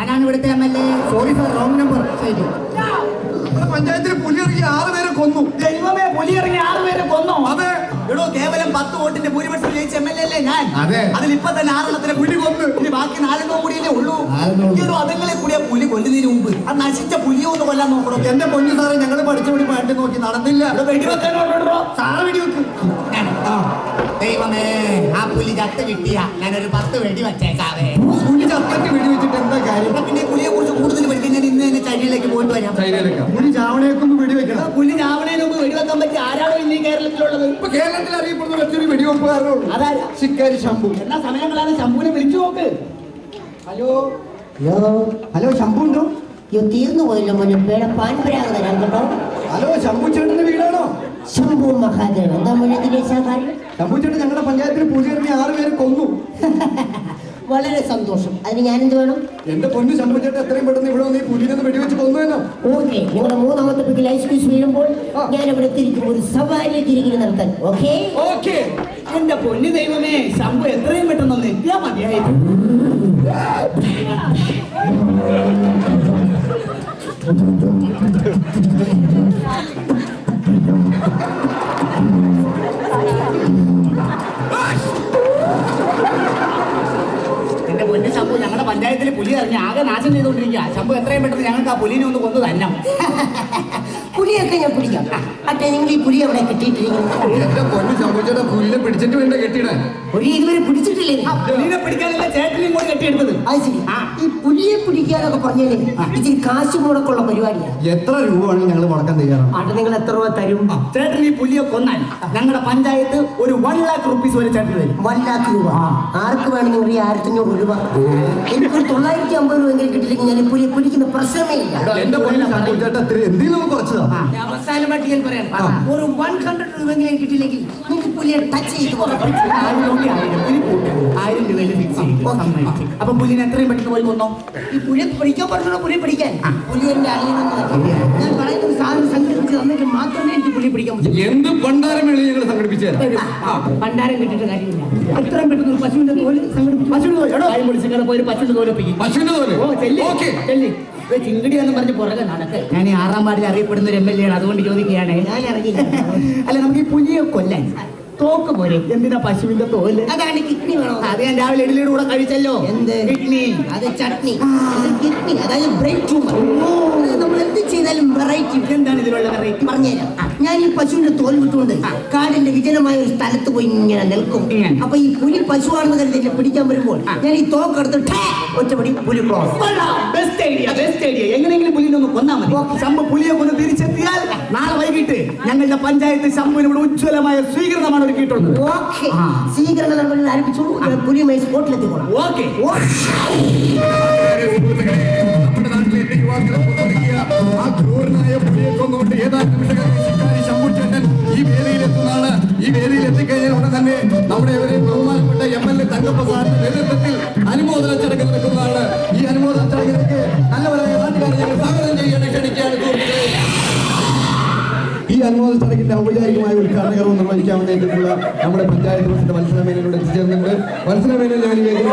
ഞാനാണ് ഇവിടുത്തെ MLA. Sorry sir, wrong number. ശരി, പഞ്ചായത്തിൽ പുലി ഇറങ്ങി 6 പേരെ കൊന്നു. ദൈവമേ, പുലി ഇറങ്ങി 6 പേരെ കൊന്നോ? അതെ. എടോ, കേവലം 10 വോട്ടിന്റെ ഭൂരിപക്ഷം ജയിച്ച MLA അല്ലേ ഞാൻ? അതെ. അതിൽ ഇപ്പൊ തന്നെ 6 പുലി കൊന്നു. ഇനി ബാക്കി 4 കൂടിയല്ലേ ഉള്ളൂ. അതുങ്ങളെ കൂടിയ പുലി കൊല്ലുന്നതിന് മുമ്പ് അത് നശിച്ച പുലിയെ ഒന്ന് കൊല്ലാൻ നോക്കണോ? എന്റെ പൊന്നു സാറേ, ഞങ്ങൾ പഠിച്ചുപടി പാട്ട് നോക്കി നടന്നില്ല. വെടിവെക്കാനോടോ സാറ് വെടിവെക്ക്. ദൈവമേ, ആ പുലി ചത്ത് കിട്ടിയ ഞാനൊരു 10 വെടി വെച്ചേക്കാവേ. പുലി ചത്തക്ക് വെടിവെച്ചിട്ട് എന്താ കാര്യം? പിന്നെ പുലിയെ കുറിച്ച് കൂടുതൽ പഠിക്കാൻ ഞാൻ ഇന്ന് തന്നെ ചൈനയിലേക്ക് പോയിട്ട് വരാം. പുലി ചാവണേക്കൊന്ന് വെടിവെക്കണം. പുലി ചാവണേന് മുമ്പ് വെടിവെക്കാൻ പറ്റി ആരാണോ ഇന്ന് കേരളത്തിലുള്ളത്? ഇപ്പൊ കേരളത്തിൽ അറിയപ്പെടുന്ന മറ്റൊരു വെടിവെപ്പുകാരനുള്ളൂ. അതാരാ? ശിക്കാരി ശംഭു. എന്നാ സമയങ്ങളാണ് ശംഭുവിനെ വിളിച്ചു നോക്ക്. ഹലോ ഹലോ, ശംഭു ഉണ്ടോ? തീർന്നു പോയില്ല മോനെ, പേടെ പാൻപരാഗ് തരാൻ കേട്ടോ. ഹലോ, ശംഭു ചേട്ടന്റെ വീടാണോ? ശംഭു മഹാദേവൻ. എന്താ മോനെ ദിനേശാകാരി? ശംഭു ചേട്ടൻ ഞങ്ങളുടെ പഞ്ചായത്തിൽ പുലി ഇറങ്ങി 6 പേരെ കൊന്നു. വളരെ സന്തോഷം. അതിന് ഞാനെന്ത് വേണം? എന്റെ പൊന്നു ശംഭു ചേട്ടൻ എത്രയും പെട്ടെന്ന് ഇവിടെ വന്ന് ഈ പുലിനെ വെടിവെച്ച് കൊന്നുവല്ലോ. ഓക്കെ, നിങ്ങളുടെ 3ാമത്തെ പിക്കിൽ ഐസ്ക്യൂസ് വീഴുമ്പോൾ ഞാൻ ഇവിടെ തിരിക്കും ഒരു സവാരി തിരികെ നിർത്താൻ. Okay okay. എന്റെ പൊന്നു ദൈവമേ, ശംഭു എത്രയും പെട്ടെന്ന് ഒന്ന് എത്തിയാ മതിയായിരുന്നു. എന്റെ പൊന്നു ശംഭു, ഞങ്ങളുടെ പഞ്ചായത്തിൽ പുലി ഇറങ്ങി ആകെ നാശം ചെയ്തുകൊണ്ടിരിക്കുക. ശംഭു എത്രയും പെട്ടെന്ന് ഞങ്ങൾക്ക് ആ പുലിനെ ഒന്ന് കൊന്നു തന്നെ. പുലിയൊക്കെ ഞാൻ പിടിക്കാം. അട്ടെ, നിങ്ങൾ ഈ പുലി അവിടെ കെട്ടിയിട്ടിരിക്കുന്നു. എന്റെ പൊന്നു ശംഭു ചേട്ടൻ പുലിനെ പിടിച്ചിട്ട് വേണ്ട കെട്ടിയിടാൻ. പുലി ഇതുവരെ പിടിച്ചിട്ടില്ലേ? പുലിനെ പിടിക്കാനല്ല ചേട്ടനെയും കൂടി കെട്ടിയെടുത്തത്. അത് ശരി. ഈ പുലിയെ പിടിക്കാനൊക്കെ പറഞ്ഞാലേ ഇച്ചിരി കാശ് മുടക്കുള്ള പരിപാടിയാണ്. എത്ര രൂപ വേണമെങ്കിൽ ഞങ്ങൾ മുടക്കാൻ തയ്യാറാണ്. അവിടെ നിങ്ങൾ എത്ര രൂപ തരും? ചേട്ടൻ ഈ പുലിയെ കൊന്നാൽ ഞങ്ങളുടെ പഞ്ചായത്ത് ഒരു 1 lakh rupees വരെ ചേട്ടൻ തരും. 1 lakh രൂപ. ആർക്ക് വേണം? നിങ്ങൾ ഈ 1500 രൂപ. എനിക്കൊരു 950 രൂപയെങ്കിലും കിട്ടിയില്ലെങ്കിൽ ഞാൻ ഈ പുലിയെ പിടിക്കുന്ന പ്രശ്നമേ ഇല്ല. എന്റെ പൊന്നു ശംഭു ചേട്ടൻ എന്തെങ്കിലും കുറച്ചതാ. അവസാനമായിട്ട് ഞാൻ പറയാം, ഒരു 100 രൂപയെങ്കിലും കിട്ടിയില്ലെങ്കിൽ നിങ്ങൾക്ക് പുലിയെ ടച്ച് ചെയ്ത് പോകാം. 1000 രൂപയിൽ ഫിക്സ് ചെയ്തു. അപ്പൊ പുലിനെ എത്രയും പെട്ടെന്ന് പോയി കൊന്നോ? ഈ പുലിയെ പിടിക്കാൻ പറഞ്ഞോ? പുലിയെ പിടിക്കാൻ പുലി എന്റെ അളിയനൊന്നും ഞാൻ പറയുന്നത് സാധനം സംഘടിപ്പിച്ച് തന്നിട്ട് മാത്രമേ എനിക്ക് പുലിയെ പിടിക്കാൻ പറ്റൂ. എന്ത് പണ്ടാരം വേണമെങ്കിൽ ഞങ്ങൾ സംഘടിപ്പിച്ചു തരാം. പണ്ടാരം കിട്ടിയിട്ട് കാര്യമില്ല. എത്രയും പെട്ടെന്ന് ഒരു പശുവിന്റെ തോല് സംഘടിപ്പിച്ചു. പശുവിന്റെ തോലൊപ്പിക്കും. പശുവിന്റെ തോല്. ഓ, ചെല്ലി ചിങ്കിടി എന്ന് പറഞ്ഞ് പുറകെ നടക്ക്. ഞാൻ 6ാം വാർഡിൽ അറിയപ്പെടുന്ന ഒരു MLA ആണ്, അതുകൊണ്ട് ചോദിക്കുകയാണ്. ഞാൻ ഇറങ്ങിയില്ല. അല്ല, നമുക്ക് ഈ പുലിയെ കൊല്ലാൻ തോക്ക് പോരെ? എന്തിനാ പശുവിന്റെ തോല്? അതാണ് കിഡ്നി വേണോ? അത് ഞാൻ രാവിലെ ഇഡ്ഡലിയുടെ കൂടെ കഴിച്ചല്ലോ. എന്ത് കിഡ്നി? അത് ചട്നി. കിഡ്നി അതായത് ബ്രെയിൻ ട്യൂമർ. നമ്മൾ എന്ത് ചെയ്താലും വെറൈറ്റി. എന്താണ് ഇതിലുള്ള വെറൈറ്റി? പറഞ്ഞുതരാം. ഞാൻ ഈ പശുവിന്റെ തോൽ വിട്ടുകൊണ്ട് കാടിന്റെ വിജനമായ ഒരു സ്ഥലത്ത് പോയി ഇങ്ങനെ നിൽക്കും. അപ്പൊ ഈ പുലി പശുവാണെന്ന് കരുതി എന്നെ പിടിക്കാൻ വരുമ്പോൾ ഞാൻ ഈ തോക്കെടുത്ത് ഒറ്റപടി പുലി ക്രോസ്. Best idea. എങ്ങനെയെങ്കിലും പുലിനെ ഒന്ന് കൊന്നാ മതി. ശംഭു പുലിയെ കൊണ്ട് തിരിച്ചെത്തിയാൽ നാളെ വൈകിട്ട് ഞങ്ങളുടെ പഞ്ചായത്ത് ശംഭുവിന് ഇവിടെ ഉജ്ജ്വലമായ സ്വീകരണമാണ് ഒരുക്കിയിട്ടുള്ളത്. ഓക്കെ, സ്വീകരണ നടപടികൾ ആരംഭിച്ചോളൂ. പുലിയുമായി സ്പോട്ടിലെത്തിക്കോളാം. ഓക്കെ. നമ്മുടെ നാട്ടിലെ യുവാക്കളെ പുറത്തിറക്കിയ ആ ക്രൂരനായ പുലിയെ കൊന്നുകൊണ്ട് ഏതാനും നിമിഷങ്ങളിൽ ശംഭു ചേട്ടൻ ഈ വേദിയിലെത്തുന്നതാണ്. ഈ വേദിയിൽ എത്തിക്കഴിഞ്ഞാൽ ഉടൻ തന്നെ നമ്മുടെ ബഹുമാനപ്പെട്ട MLA തങ്കപ്രസാദിന്റെ നേതൃത്വത്തിൽ അനുമോദന ചടങ്ങ് നടക്കുന്നതാണ്. ഈ അനുമോദന ചടങ്ങിലേക്ക് നല്ലവരായ നാട്ടുകാരെ ഞങ്ങൾ സ്വാഗതം ചെയ്യാൻ ക്ഷണിക്കുകയാണ്. ഈ അനുമോദന ചടങ്ങിന്റെ ഔപചാരികമായ ഉദ്ഘാടന കർമ്മം നിർവഹിക്കാൻ വേണ്ടിയിട്ടുള്ള നമ്മുടെ പഞ്ചായത്ത് പ്രസിഡന്റ് വത്സലമേനോട് എത്തിച്ചേർന്നുണ്ട്. വത്സലമേനോ ഞാൻ ഈ വേദിയിൽ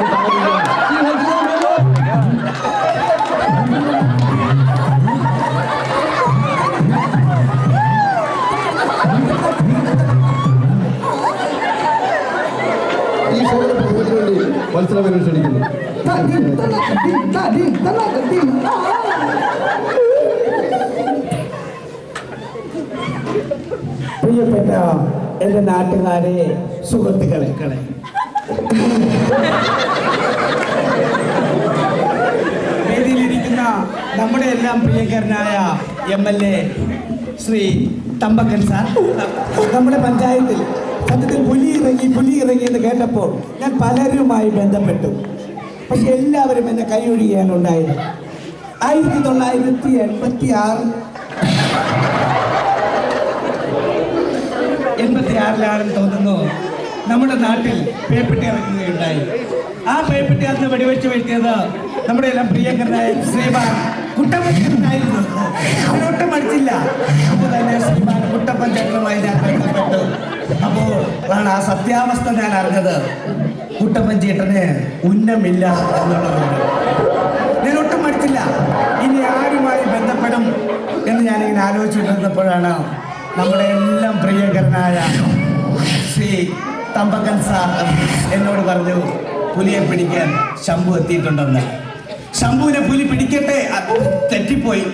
ഈ ഷോയുടെ പ്രസംഗത്തിന് വേണ്ടി വത്സലമേനോട് ക്ഷണിക്കുന്നു. പ്രിയപ്പെട്ട എൻ്റെ നാട്ടുകാരെ, സുഹൃത്തുക്കളെ, വേദിയിലിരിക്കുന്ന നമ്മുടെ എല്ലാം പ്രിയങ്കരനായ MLA ശ്രീ തമ്പക്കൻ സാർ, നമ്മുടെ പഞ്ചായത്തിൽ സത്യത്തിൽ പുലി ഇറങ്ങി എന്ന് കേട്ടപ്പോൾ ഞാൻ പലരുമായി ബന്ധപ്പെട്ടു. പക്ഷെ എല്ലാവരും എന്നെ കൈയൊഴിയാണ് ഉണ്ടായത്. 1986-ലാണെന്ന് തോന്നുന്നു നമ്മുടെ നാട്ടിൽ പേപ്പട്ടി ഇറങ്ങുകയുണ്ടായി. ആ പേപ്പട്ടി അന്ന് വെടിവെച്ച് വീഴ്ത്തിയത് നമ്മുടെ എല്ലാം പ്രിയങ്കരനായ ശ്രീമാൻ കുട്ടപ്പനായിരുന്നു. അവരൊട്ടും മടിച്ചില്ല. അപ്പോൾ തന്നെ ശ്രീമാൻ കുട്ടപ്പൻ ചേട്ടനുമായി ഞാൻ ബന്ധപ്പെട്ടു. അപ്പോൾ ആണ് ആ സത്യാവസ്ഥ ഞാൻ അറിഞ്ഞത്. കുട്ടപ്പൻ ചേട്ടന് ഉന്നമില്ല എന്നുള്ളത്. ഞാൻ ഒട്ടും ആലോചിച്ചിരുന്നപ്പോഴാണ് നമ്മുടെ എല്ലാം പ്രിയങ്കരനായ ശ്രീ തമ്പക്കൻ സാർ എന്നോട് പറഞ്ഞു പുലിയെ പിടിക്കാൻ ശംഭു എത്തിയിട്ടുണ്ടെന്ന്. ശംഭുവിനെ പുലി പിടിക്കട്ടെ, അത് തെറ്റിപ്പോയി.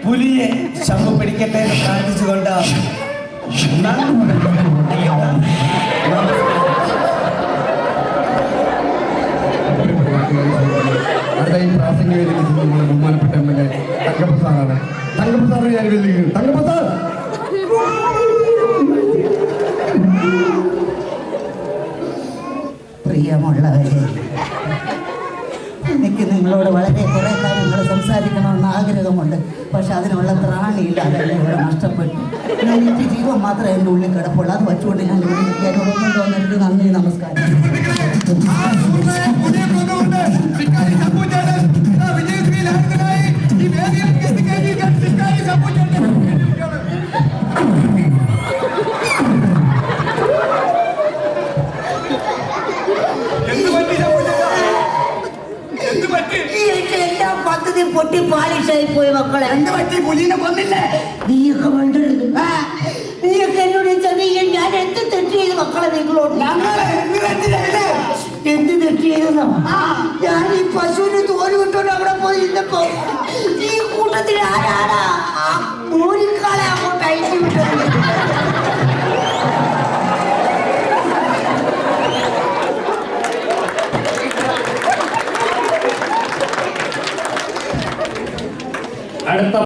പുലിയെ ശംഭു പിടിക്കട്ടെ എന്ന് പ്രാർത്ഥിച്ചുകൊണ്ട് അടുത്ത ഈ പ്രാസംഗിക വേദിയിൽ നമ്മുടെ ബഹുമാനപ്പെട്ട എംഎൽഎ തങ്കപ്പ സാറാണ്. തങ്കപ്പ സാറിനെ ഞാൻ വേദിയിലേക്ക് തങ്കപ്പ സാർ. പ്രിയമുള്ളവരെ, എനിക്ക് നിങ്ങളോട് വളരെ കുറേ കാര്യങ്ങൾ സംസാരിക്കണമെന്ന് ആഗ്രഹമുണ്ട്. പക്ഷെ അതിനുള്ള ത്രാണിയില്ലാതെ ഇവിടെ നഷ്ടപ്പെട്ടു. എനിക്ക് ജീവൻ മാത്രമേ എൻ്റെ ഉള്ളിൽ കിടപ്പുള്ളൂ. അത് വച്ചുകൊണ്ട് ഞാൻ ഒന്നും തോന്നരുത്. നന്ദി, നമസ്കാരം. എല്ലാ പദ്ധതി പൊട്ടി പാലിഷായി പോയി മക്കളെ. എന്ത് പറ്റി? പുലിനെ കൊന്നില്ലേ? നീയൊക്കെ കണ്ടിരുന്നു. നീയൊക്കെ എന്നോട് ചതിയും ഞാൻ എന്ത് തെറ്റ് ചെയ്ത് മക്കളെ നിങ്ങളോട്? എന്ത് തെറ്റ് ചെയ്തെന്നോ? ഞാൻ ഈ പശുവിന് തോല് വിട്ടോണ്ട് അവിടെ പോയി ഇരുന്നപ്പോ ഈ കൂട്ടത്തിൽ ആരാണ് ആ മൂലിക്കാളെ അങ്ങോട്ട് അയച്ചു വിട്ടത്? അടുത്ത